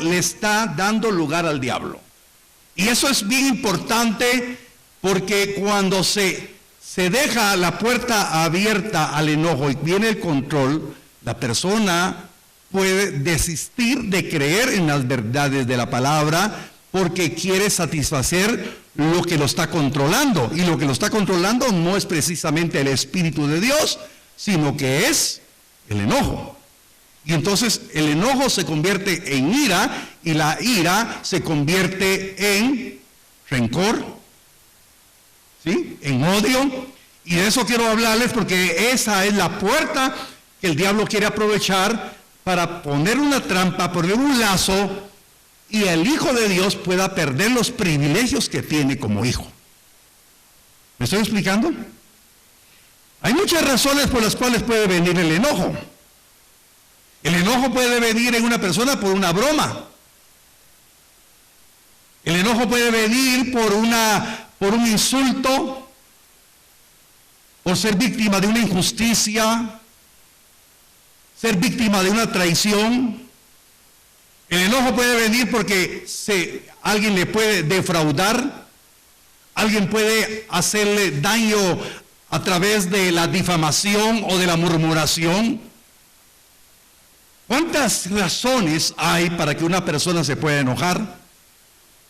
le está dando lugar al diablo. Y eso es bien importante, porque cuando se deja la puerta abierta al enojo y viene el control, la persona puede desistir de creer en las verdades de la palabra porque quiere satisfacer lo que lo está controlando. Y lo que lo está controlando no es precisamente el Espíritu de Dios, sino que es el enojo. Y entonces el enojo se convierte en ira, y la ira se convierte en rencor, ¿sí? En odio. Y de eso quiero hablarles, porque esa es la puerta que el diablo quiere aprovechar para poner una trampa, poner un lazo, y el Hijo de Dios pueda perder los privilegios que tiene como hijo. ¿Me estoy explicando? Hay muchas razones por las cuales puede venir el enojo. El enojo puede venir en una persona por una broma. El enojo puede venir por un insulto, por ser víctima de una injusticia, ser víctima de una traición. El enojo puede venir porque alguien le puede defraudar, alguien puede hacerle daño a través de la difamación o de la murmuración. ¿Cuántas razones hay para que una persona se pueda enojar?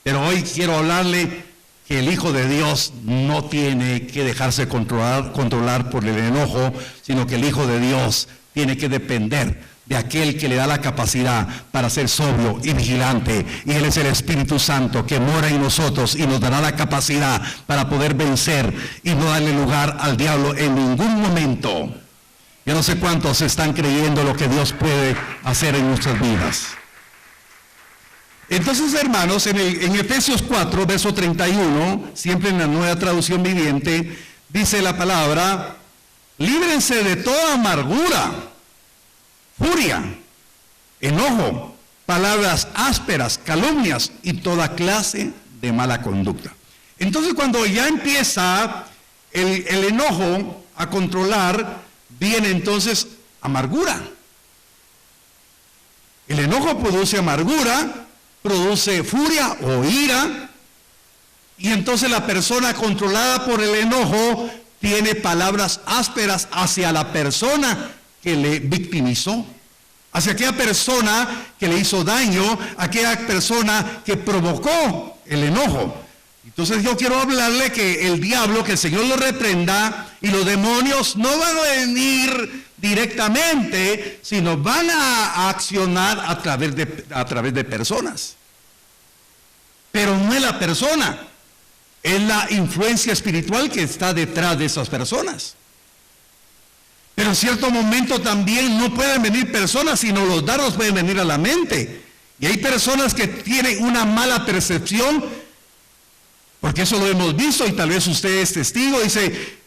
Pero hoy quiero hablarle que el Hijo de Dios no tiene que dejarse controlar por el enojo, sino que el Hijo de Dios tiene que depender de aquel que le da la capacidad para ser sobrio y vigilante, y Él es el Espíritu Santo que mora en nosotros y nos dará la capacidad para poder vencer y no darle lugar al diablo en ningún momento. Yo no sé cuántos están creyendo lo que Dios puede hacer en nuestras vidas. Entonces, hermanos, en Efesios 4, verso 31, siempre en la Nueva Traducción Viviente, dice la palabra: líbrense de toda amargura, furia, enojo, palabras ásperas, calumnias y toda clase de mala conducta. Entonces, cuando ya empieza el enojo a controlar, viene entonces amargura. El enojo produce amargura, produce furia o ira, y entonces la persona controlada por el enojo tiene palabras ásperas hacia la persona que le victimizó, hacia aquella persona que le hizo daño, aquella persona que provocó el enojo. Entonces yo quiero hablarle que el diablo, que el Señor lo reprenda, y los demonios no van a venir directamente, sino van a accionar a través de personas. Pero no es la persona, es la influencia espiritual que está detrás de esas personas. Pero en cierto momento también no pueden venir personas, sino los dardos pueden venir a la mente. Y hay personas que tienen una mala percepción, porque eso lo hemos visto, y tal vez usted es testigo. Dice,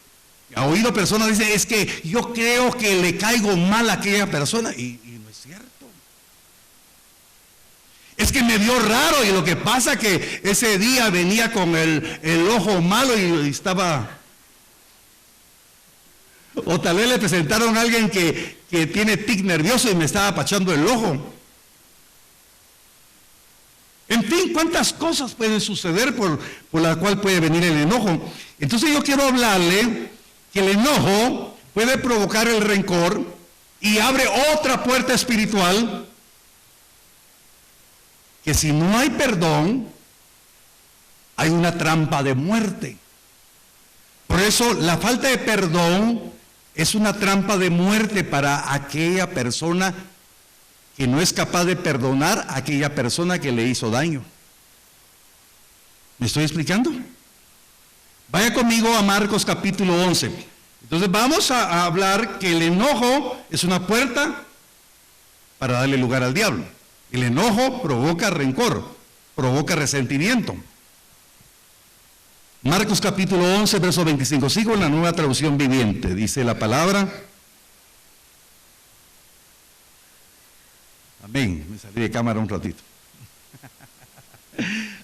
ha oído personas, dice, es que yo creo que le caigo mal a aquella persona, y no es cierto. Es que me vio raro, y lo que pasa que ese día venía con el ojo malo y estaba... O tal vez le presentaron a alguien que tiene tic nervioso y me estaba apachando el ojo. En fin, cuántas cosas pueden suceder por la cual puede venir el enojo. Entonces yo quiero hablarle que el enojo puede provocar el rencor y abre otra puerta espiritual, que si no hay perdón, hay una trampa de muerte. Por eso la falta de perdón es una trampa de muerte para aquella persona que no es capaz de perdonar a aquella persona que le hizo daño. ¿Me estoy explicando? Vaya conmigo a Marcos capítulo 11. Entonces vamos a hablar que el enojo es una puerta para darle lugar al diablo. El enojo provoca rencor, provoca resentimiento. Marcos capítulo 11, verso 25. Sigo en la Nueva Traducción Viviente. Dice la palabra. Amén. Me salí de cámara un ratito.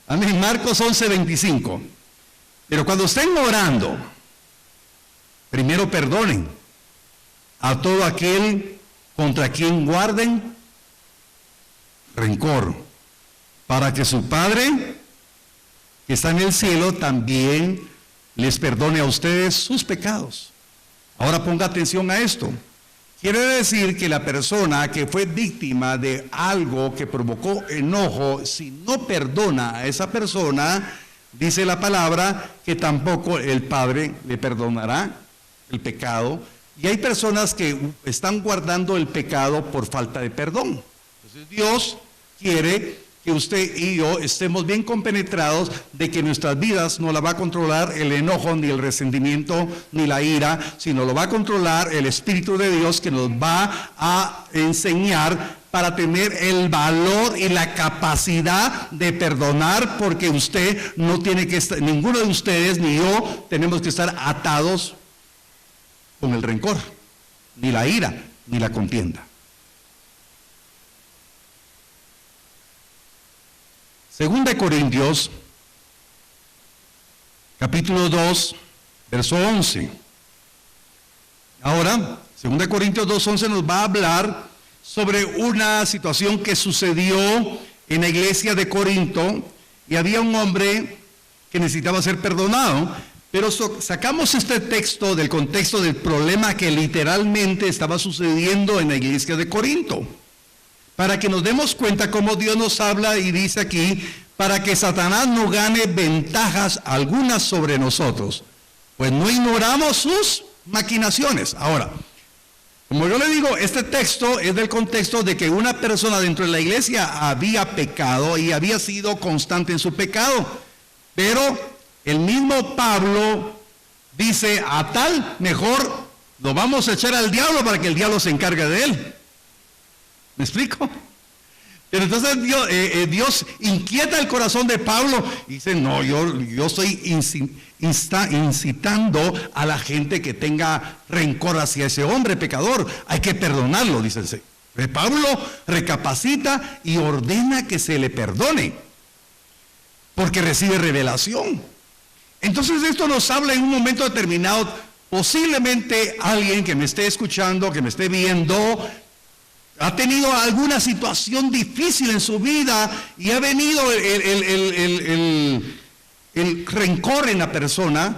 Amén. Marcos 11, 25. Pero cuando estén orando, primero perdonen a todo aquel contra quien guarden rencor. para que su Padre, que está en el cielo, también les perdone a ustedes sus pecados. Ahora ponga atención a esto. Quiere decir que la persona que fue víctima de algo que provocó enojo, si no perdona a esa persona, dice la palabra que tampoco el Padre le perdonará el pecado. Y hay personas que están guardando el pecado por falta de perdón. Entonces Dios quiere que usted y yo estemos bien compenetrados de que nuestras vidas no la va a controlar el enojo, ni el resentimiento, ni la ira, sino lo va a controlar el Espíritu de Dios, que nos va a enseñar para tener el valor y la capacidad de perdonar, porque usted no tiene que estar, ninguno de ustedes ni yo tenemos que estar atados con el rencor, ni la ira, ni la contienda. Segunda de Corintios, capítulo 2, verso 11. Ahora, Segunda de Corintios 2:11 nos va a hablar sobre una situación que sucedió en la iglesia de Corinto, y había un hombre que necesitaba ser perdonado, pero sacamos este texto del contexto del problema que literalmente estaba sucediendo en la iglesia de Corinto, para que nos demos cuenta cómo Dios nos habla y dice aquí, para que Satanás no gane ventajas algunas sobre nosotros, pues no ignoramos sus maquinaciones. Ahora, como yo le digo, este texto es del contexto de que una persona dentro de la iglesia había pecado y había sido constante en su pecado, pero el mismo Pablo dice, a tal mejor lo vamos a echar al diablo para que el diablo se encargue de él. ¿Me explico? Pero entonces Dios inquieta el corazón de Pablo y dice, no, yo estoy incitando a la gente que tenga rencor hacia ese hombre pecador. Hay que perdonarlo, dice el Señor. Pablo recapacita y ordena que se le perdone, porque recibe revelación. Entonces esto nos habla en un momento determinado. Posiblemente alguien que me esté escuchando, que me esté viendo, ha tenido alguna situación difícil en su vida y ha venido el rencor en la persona,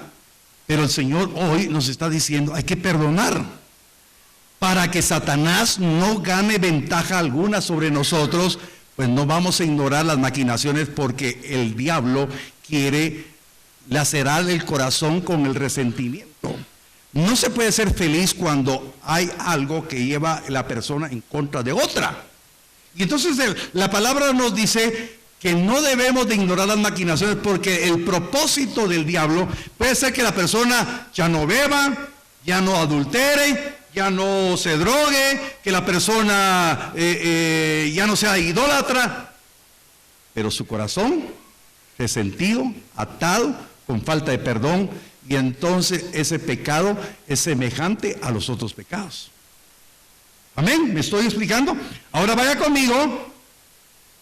pero el Señor hoy nos está diciendo, hay que perdonar para que Satanás no gane ventaja alguna sobre nosotros, pues no vamos a ignorar las maquinaciones, porque el diablo quiere lacerar el corazón con el resentimiento. No se puede ser feliz cuando hay algo que lleva a la persona en contra de otra. Y entonces la palabra nos dice que no debemos de ignorar las maquinaciones, porque el propósito del diablo puede ser que la persona ya no beba, ya no adultere, ya no se drogue, que la persona ya no sea idólatra, pero su corazón resentido, atado, con falta de perdón. Y entonces ese pecado es semejante a los otros pecados. Amén, ¿me estoy explicando? Ahora vaya conmigo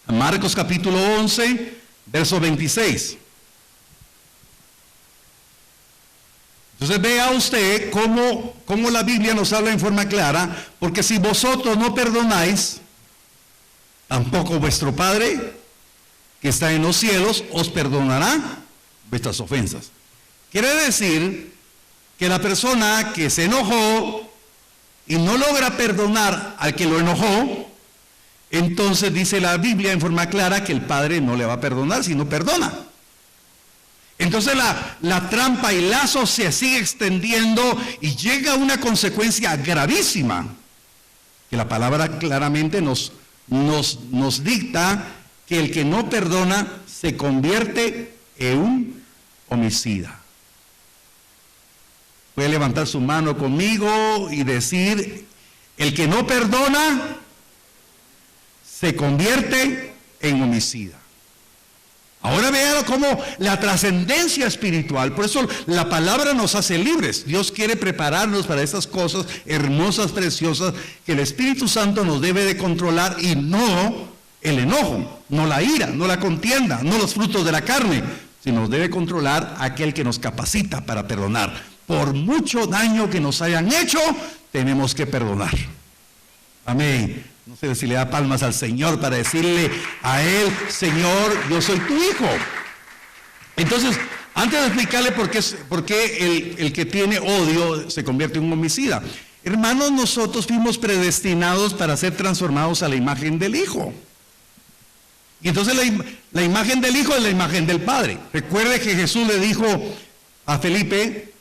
a Marcos capítulo 11, verso 26. Entonces vea usted cómo la Biblia nos habla en forma clara, porque si vosotros no perdonáis, tampoco vuestro Padre que está en los cielos os perdonará vuestras ofensas. Quiere decir que la persona que se enojó y no logra perdonar al que lo enojó, entonces dice la Biblia en forma clara que el Padre no le va a perdonar si no perdona. Entonces la trampa y lazo se sigue extendiendo y llega a una consecuencia gravísima, que la palabra claramente nos dicta que el que no perdona se convierte en un homicida. Puede levantar su mano conmigo y decir, el que no perdona se convierte en homicida. Ahora vean cómo la trascendencia espiritual, por eso la palabra nos hace libres. Dios quiere prepararnos para esas cosas hermosas, preciosas, que el Espíritu Santo nos debe de controlar, y no el enojo, no la ira, no la contienda, no los frutos de la carne, sino nos debe controlar aquel que nos capacita para perdonar. Por mucho daño que nos hayan hecho, tenemos que perdonar. Amén. No sé si le da palmas al Señor para decirle a Él, Señor, yo soy tu hijo. Entonces, antes de explicarle por qué el que tiene odio se convierte en un homicida. Hermanos, nosotros fuimos predestinados para ser transformados a la imagen del Hijo. Y entonces la imagen del Hijo es la imagen del Padre. Recuerde que Jesús le dijo a Felipe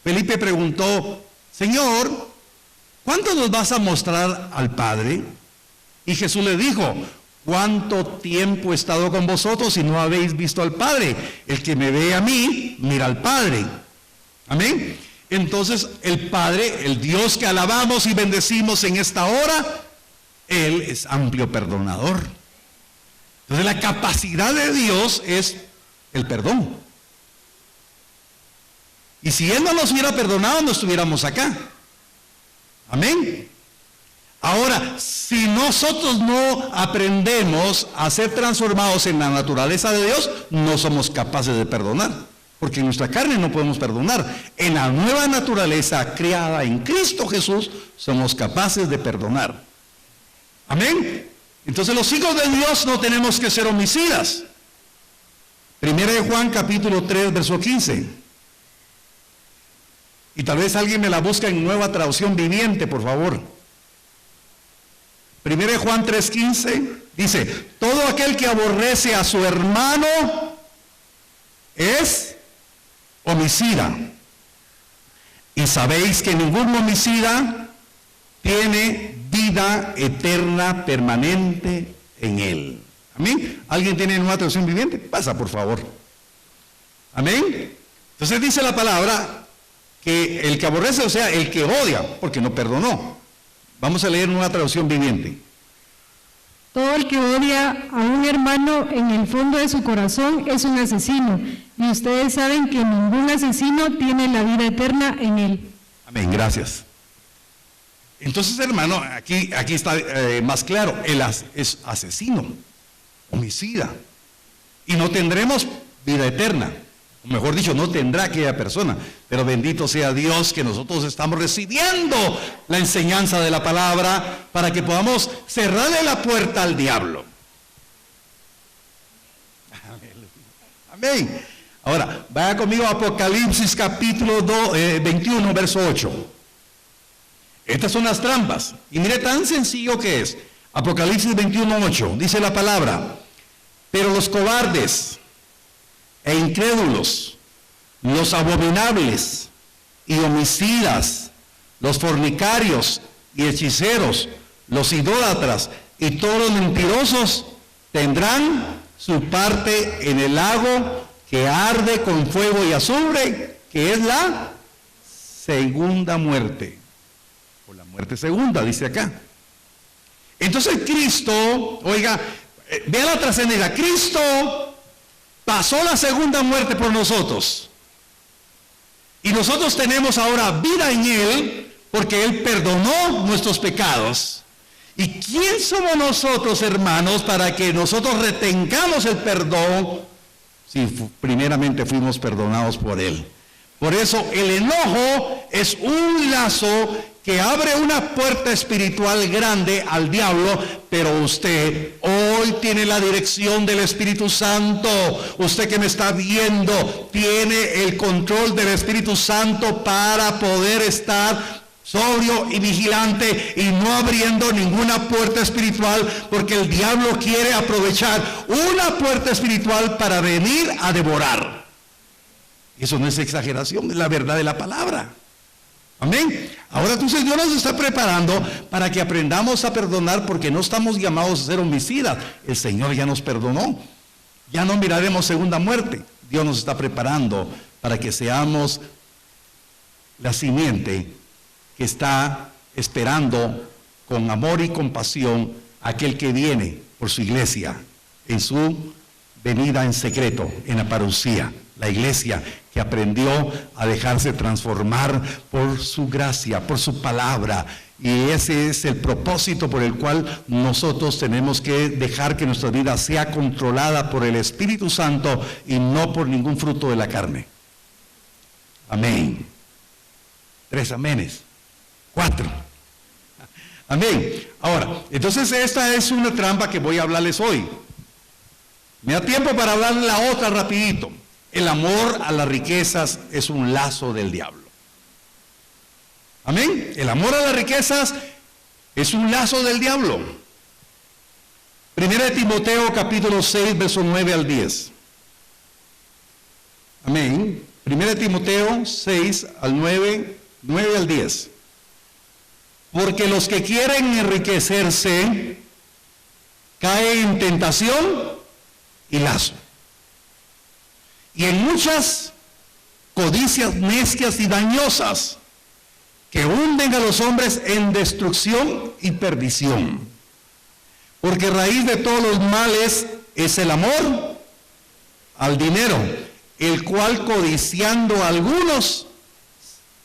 preguntó, Señor, ¿cuándo nos vas a mostrar al Padre? Y Jesús le dijo, ¿cuánto tiempo he estado con vosotros y no habéis visto al Padre? El que me ve a mí, mira al Padre. Amén. Entonces el Padre, el Dios que alabamos y bendecimos en esta hora, Él es amplio perdonador. Entonces la capacidad de Dios es el perdón. Y si Él no nos hubiera perdonado, no estuviéramos acá. Amén. Ahora, si nosotros no aprendemos a ser transformados en la naturaleza de Dios, no somos capaces de perdonar. Porque en nuestra carne no podemos perdonar. En la nueva naturaleza creada en Cristo Jesús, somos capaces de perdonar. Amén. Entonces los hijos de Dios no tenemos que ser homicidas. 1 Juan capítulo 3, verso 15. Y tal vez alguien me la busca en Nueva Traducción Viviente, por favor. 1 Juan 3:15 dice, todo aquel que aborrece a su hermano es homicida. Y sabéis que ningún homicida tiene vida eterna permanente en él. Amén. ¿Alguien tiene Nueva Traducción Viviente? Pasa, por favor. Amén. Entonces dice la palabra que el que aborrece, o sea, el que odia, porque no perdonó. Vamos a leer Nueva Traducción Viviente. Todo el que odia a un hermano en el fondo de su corazón es un asesino. Y ustedes saben que ningún asesino tiene la vida eterna en él. Amén, gracias. Entonces, hermano, aquí está más claro. Él es asesino, homicida. Y no tendremos vida eterna. O mejor dicho, no tendrá aquella persona. Pero bendito sea Dios que nosotros estamos recibiendo la enseñanza de la palabra para que podamos cerrarle la puerta al diablo. Amén. Ahora, vaya conmigo a Apocalipsis capítulo 21, verso 8. Estas son las trampas. Y mire tan sencillo que es. Apocalipsis 21, 8. Dice la palabra, pero los cobardes e incrédulos, los abominables y homicidas, los fornicarios y hechiceros, los idólatras y todos los mentirosos tendrán su parte en el lago que arde con fuego y azufre, que es la segunda muerte, o la muerte segunda, dice acá. Entonces Cristo, oiga, vea la trascendencia, Cristo pasó la segunda muerte por nosotros. Y nosotros tenemos ahora vida en Él, porque Él perdonó nuestros pecados. ¿Y quién somos nosotros, hermanos, para que nosotros retengamos el perdón si primeramente fuimos perdonados por Él? Por eso el enojo es un lazo que abre una puerta espiritual grande al diablo, pero usted hoy tiene la dirección del Espíritu Santo. Usted que me está viendo tiene el control del Espíritu Santo para poder estar sobrio y vigilante y no abriendo ninguna puerta espiritual, porque el diablo quiere aprovechar una puerta espiritual para venir a devorar. Eso no es exageración, es la verdad de la palabra. Amén. Ahora entonces Dios nos está preparando para que aprendamos a perdonar, porque no estamos llamados a ser homicidas. El Señor ya nos perdonó. Ya no miraremos segunda muerte. Dios nos está preparando para que seamos la simiente que está esperando con amor y compasión a aquel que viene por su iglesia en su venida en secreto, en la parucía. La iglesia que aprendió a dejarse transformar por su gracia, por su palabra. Y ese es el propósito por el cual nosotros tenemos que dejar que nuestra vida sea controlada por el Espíritu Santo y no por ningún fruto de la carne. Amén. 3 amenes. 4. Amén. Ahora, entonces esta es una trampa que voy a hablarles hoy. Me da tiempo para hablarles la otra rapidito. El amor a las riquezas es un lazo del diablo. Amén. El amor a las riquezas es un lazo del diablo. Primera de Timoteo capítulo 6, versos 9 al 10. Amén. Primera de Timoteo 6 al 9 al 10. Porque los que quieren enriquecerse caen en tentación y lazo, y en muchas codicias necias y dañosas que hunden a los hombres en destrucción y perdición. Porque raíz de todos los males es el amor al dinero, el cual codiciando a algunos,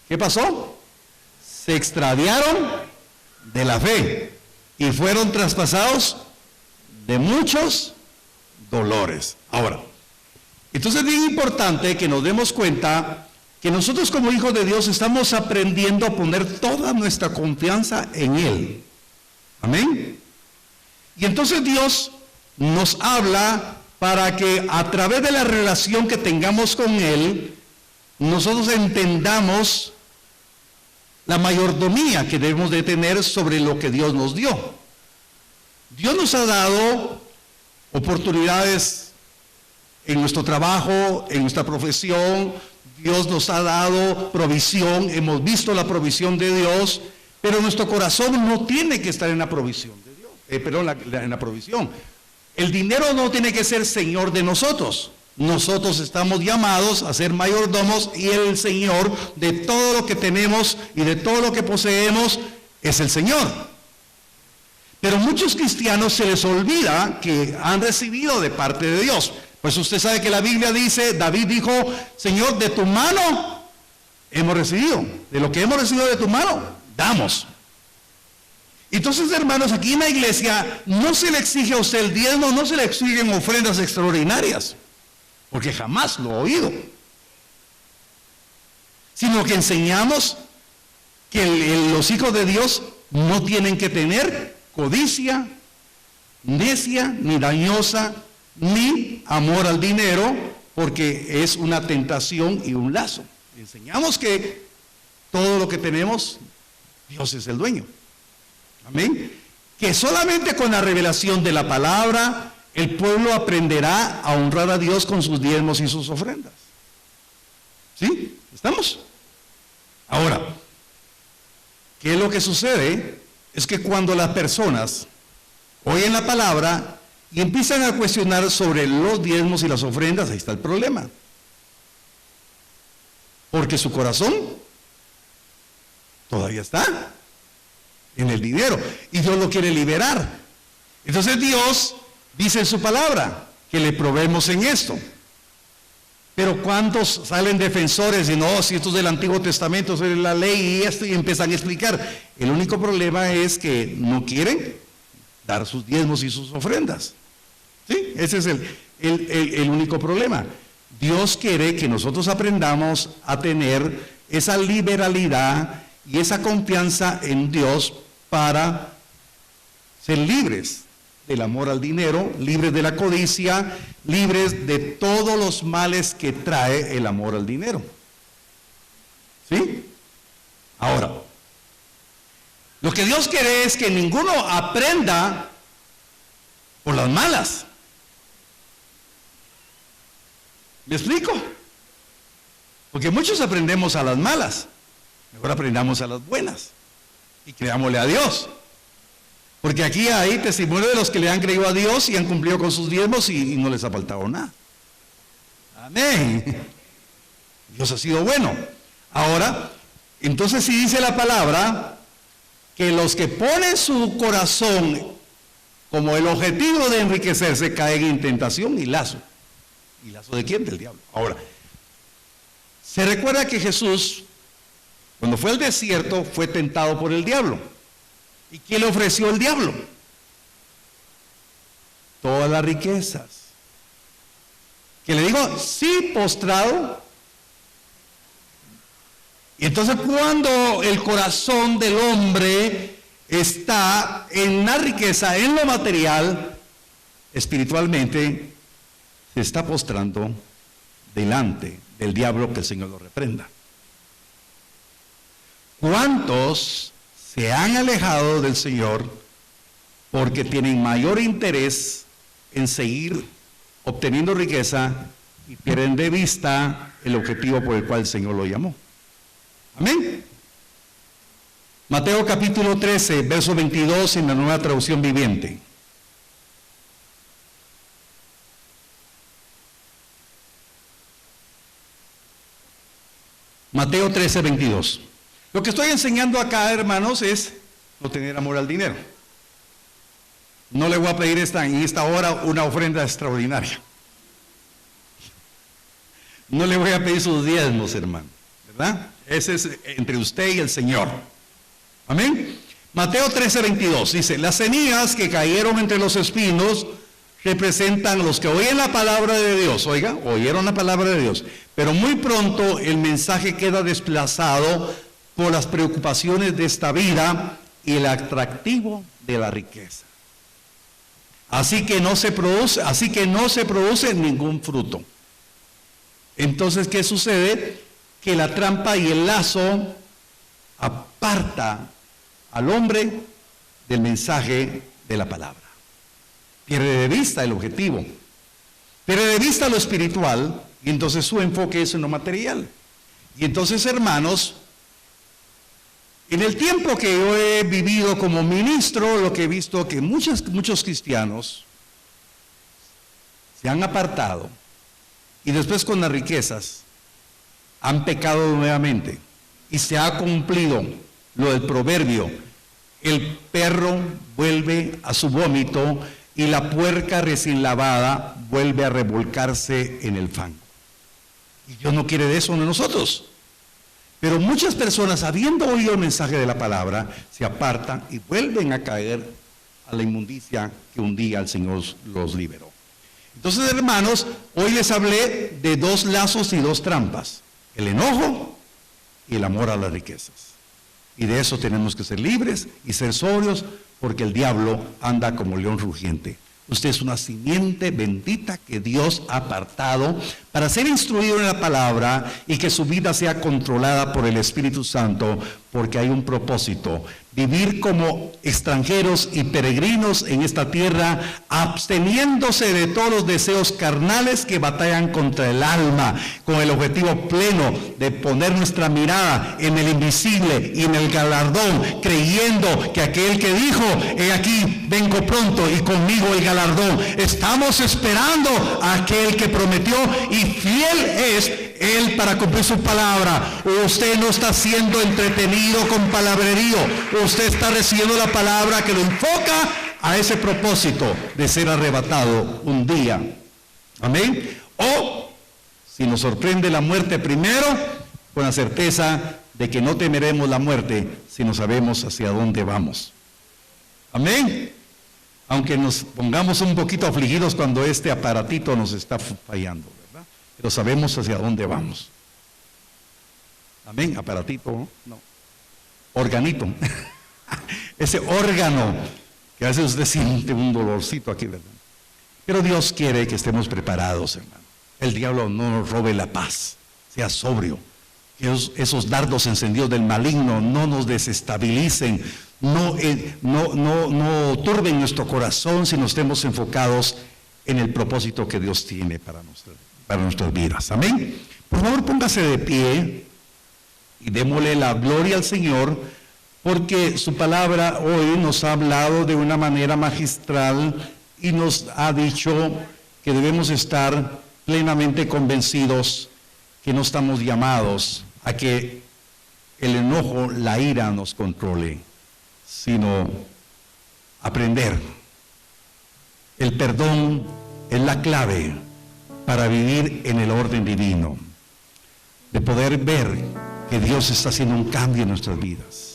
¿qué pasó? Se extraviaron de la fe y fueron traspasados de muchos dolores. Ahora, entonces es bien importante que nos demos cuenta que nosotros como hijos de Dios estamos aprendiendo a poner toda nuestra confianza en Él. Amén. Y entonces Dios nos habla para que a través de la relación que tengamos con Él, nosotros entendamos la mayordomía que debemos de tener sobre lo que Dios nos dio. Dios nos ha dado oportunidades en nuestro trabajo, en nuestra profesión. Dios nos ha dado provisión, hemos visto la provisión de Dios, pero nuestro corazón no tiene que estar en la provisión de Dios, en la provisión. El dinero no tiene que ser señor de nosotros. Nosotros estamos llamados a ser mayordomos y el Señor de todo lo que tenemos y de todo lo que poseemos es el Señor. Pero muchos cristianos se les olvida que han recibido de parte de Dios. Pues usted sabe que la Biblia dice, David dijo, Señor, de tu mano hemos recibido. De lo que hemos recibido de tu mano, damos. Entonces, hermanos, aquí en la iglesia no se le exige a usted el diezmo, no se le exigen ofrendas extraordinarias, porque jamás lo he oído. Sino que enseñamos que los hijos de Dios no tienen que tener codicia, necia, ni dañosa, ni amor al dinero, porque es una tentación y un lazo. Enseñamos que todo lo que tenemos, Dios es el dueño. Amén. Que solamente con la revelación de la palabra, el pueblo aprenderá a honrar a Dios con sus diezmos y sus ofrendas. ¿Sí? ¿Estamos? Ahora, ¿qué es lo que sucede? Es que cuando las personas oyen la palabra y empiezan a cuestionar sobre los diezmos y las ofrendas, ahí está el problema. Porque su corazón todavía está en el dinero y Dios lo quiere liberar. Entonces Dios dice en su palabra que le probemos en esto. Pero ¿cuántos salen defensores y no, si esto es del Antiguo Testamento, es la ley y esto, y empiezan a explicar? El único problema es que no quieren dar sus diezmos y sus ofrendas. ¿Sí? Ese es el único problema. Dios quiere que nosotros aprendamos a tener esa liberalidad y esa confianza en Dios para ser libres del amor al dinero, libres de la codicia, libres de todos los males que trae el amor al dinero. ¿Sí? Ahora, lo que Dios quiere es que ninguno aprenda por las malas. ¿Me explico? Porque muchos aprendemos a las malas. Mejor aprendamos a las buenas y creámosle a Dios. Porque aquí hay testimonio de los que le han creído a Dios y han cumplido con sus diezmos y no les ha faltado nada. Amén. Dios ha sido bueno. Ahora, entonces si dice la palabra que los que ponen su corazón como el objetivo de enriquecerse caen en tentación y lazo. ¿Y lazo de quién? Del diablo. Ahora, se recuerda que Jesús, cuando fue al desierto, fue tentado por el diablo. ¿Y qué le ofreció el diablo? Todas las riquezas. Que le digo, sí, postrado. Y entonces cuando el corazón del hombre está en la riqueza, en lo material, espiritualmente, se está postrando delante del diablo, que el Señor lo reprenda. ¿Cuántos se han alejado del Señor porque tienen mayor interés en seguir obteniendo riqueza y pierden de vista el objetivo por el cual el Señor lo llamó? Amén. Mateo capítulo 13, verso 22 en la Nueva Traducción Viviente. Mateo 13, 22. Lo que estoy enseñando acá, hermanos, es no tener amor al dinero. No le voy a pedir en esta hora una ofrenda extraordinaria. No le voy a pedir sus diezmos, hermano, ¿verdad? Ese es entre usted y el Señor. Amén. Mateo 13, 22 dice: las semillas que cayeron entre los espinos representan los que oyen la palabra de Dios. Oiga, oyeron la palabra de Dios, pero muy pronto el mensaje queda desplazado por las preocupaciones de esta vida y el atractivo de la riqueza. Así que no se produce ningún fruto. Entonces, ¿qué sucede? Que la trampa y el lazo aparta al hombre del mensaje de la palabra. Pierde de vista el objetivo, pierde de vista lo espiritual, y entonces su enfoque es en lo material. Y entonces, hermanos, en el tiempo que yo he vivido como ministro, lo que he visto que muchos cristianos se han apartado y después con las riquezas han pecado nuevamente, y se ha cumplido lo del proverbio: el perro vuelve a su vómito y la puerca recién lavada vuelve a revolcarse en el fango. Y Dios no quiere de eso de nosotros. Pero muchas personas, habiendo oído el mensaje de la palabra, se apartan y vuelven a caer a la inmundicia que un día el Señor los liberó. Entonces, hermanos, hoy les hablé de dos lazos y dos trampas: el enojo y el amor a las riquezas. Y de eso tenemos que ser libres y ser sobrios, porque el diablo anda como león rugiente. Usted es una simiente bendita que Dios ha apartado para ser instruido en la palabra y que su vida sea controlada por el Espíritu Santo, porque hay un propósito: vivir como extranjeros y peregrinos en esta tierra, absteniéndose de todos los deseos carnales que batallan contra el alma, con el objetivo pleno de poner nuestra mirada en el invisible y en el galardón, creyendo que aquel que dijo: he aquí, vengo pronto y conmigo el galardón. Estamos esperando a aquel que prometió, y fiel es Él para cumplir su palabra. Usted no está siendo entretenido con palabrerío. Usted está recibiendo la palabra que lo enfoca a ese propósito de ser arrebatado un día. Amén. O, si nos sorprende la muerte primero, con la certeza de que no temeremos la muerte si no sabemos hacia dónde vamos. Amén. Aunque nos pongamos un poquito afligidos cuando este aparatito nos está fallando, ¿verdad? Pero sabemos hacia dónde vamos. Amén. Aparatito, no. Organito. Ese órgano que a veces usted siente un dolorcito aquí, ¿verdad? Pero Dios quiere que estemos preparados, hermano. El diablo no nos robe la paz. Sea sobrio. Que esos dardos encendidos del maligno no nos desestabilicen, no turben nuestro corazón, si nos estemos enfocados en el propósito que Dios tiene para nuestras vidas. Amén. Por favor, póngase de pie y démosle la gloria al Señor, porque su palabra hoy nos ha hablado de una manera magistral y nos ha dicho que debemos estar plenamente convencidos que no estamos llamados a que el enojo, la ira nos controle, sino aprender. El perdón es la clave para vivir en el orden divino, de poder ver que Dios está haciendo un cambio en nuestras vidas.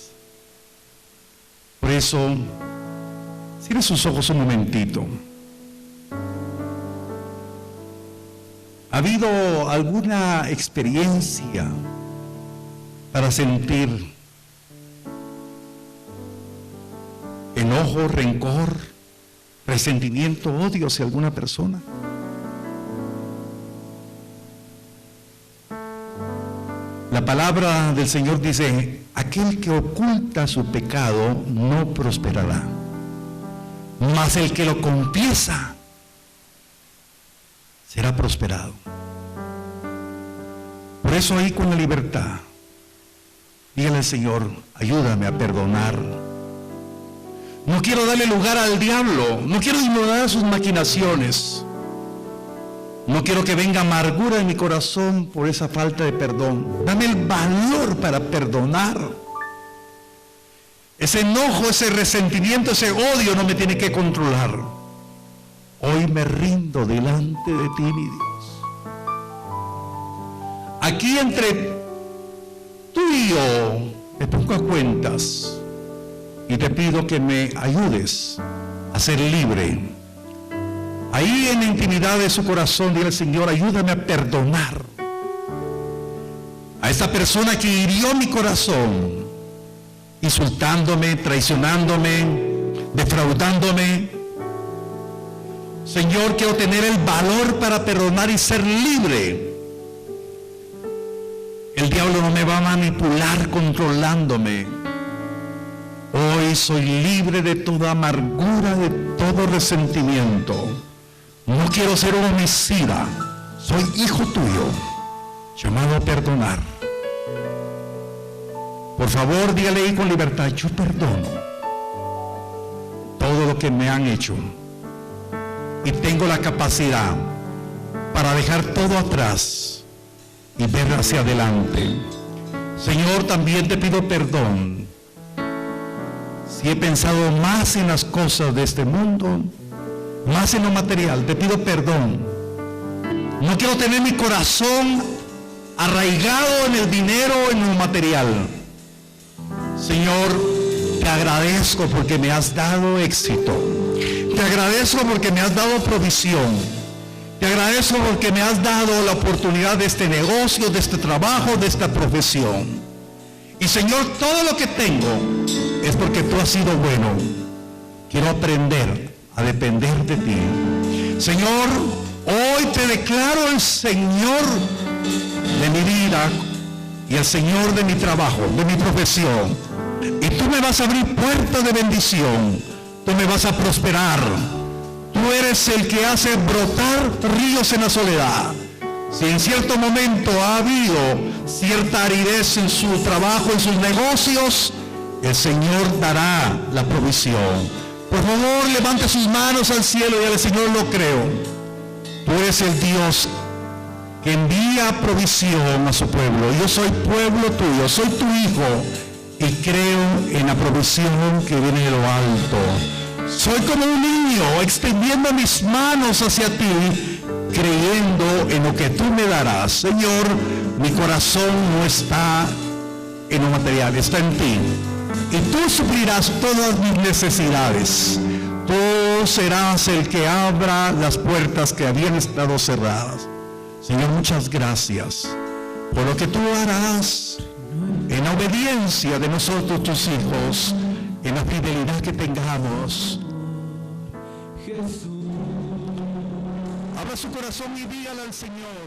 Por eso, cierre sus ojos un momentito. ¿Ha habido alguna experiencia para sentir enojo, rencor, resentimiento, odio hacia alguna persona. La palabra del Señor dice: aquel que oculta su pecado no prosperará, mas el que lo confiesa será prosperado. Por eso, ahí con la libertad, dígale al Señor: ayúdame a perdonar. No quiero darle lugar al diablo, no quiero ignorar sus maquinaciones, no quiero que venga amargura en mi corazón por esa falta de perdón. Dame el valor para perdonar. Ese enojo, ese resentimiento, ese odio no me tiene que controlar. Hoy me rindo delante de ti, mi Dios. Aquí entre tú y yo me pongo a cuentas y te pido que me ayudes a ser libre. Ahí en la intimidad de su corazón, dile al Señor: ayúdame a perdonar a esa persona que hirió mi corazón, insultándome, traicionándome, defraudándome. Señor, quiero tener el valor para perdonar y ser libre. El diablo no me va a manipular controlándome. Hoy soy libre de toda amargura, de todo resentimiento. No quiero ser un homicida. Soy hijo tuyo, llamado a perdonar. Por favor, dígale ahí con libertad: yo perdono todo lo que me han hecho. Y tengo la capacidad para dejar todo atrás y ver hacia adelante. Señor, también te pido perdón si he pensado más en las cosas de este mundo, más en lo material. Te pido perdón. No quiero tener mi corazón arraigado en el dinero, en lo material. Señor, te agradezco porque me has dado éxito. Te agradezco porque me has dado provisión. Te agradezco porque me has dado la oportunidad de este negocio, de este trabajo, de esta profesión. Y Señor, todo lo que tengo es porque tú has sido bueno. Quiero aprender a depender de ti. Señor, hoy te declaro el Señor de mi vida y el Señor de mi trabajo, de mi profesión. Y tú me vas a abrir puertas de bendición. Tú me vas a prosperar. Tú eres el que hace brotar ríos en la soledad. Si en cierto momento ha habido cierta aridez en su trabajo, en sus negocios, el Señor dará la provisión. Por favor, levante sus manos al cielo y al Señor: lo creo. Tú eres el Dios que envía provisión a su pueblo. Yo soy pueblo tuyo, soy tu hijo, y creo en la provisión que viene de lo alto. Soy como un niño extendiendo mis manos hacia ti, creyendo en lo que tú me darás. Señor, mi corazón no está en lo material, está en ti. Y tú suplirás todas mis necesidades. Tú serás el que abra las puertas que habían estado cerradas. Señor, muchas gracias por lo que tú harás en la obediencia de nosotros, tus hijos, en la fidelidad que tengamos. Jesús, abra su corazón y dígale al Señor: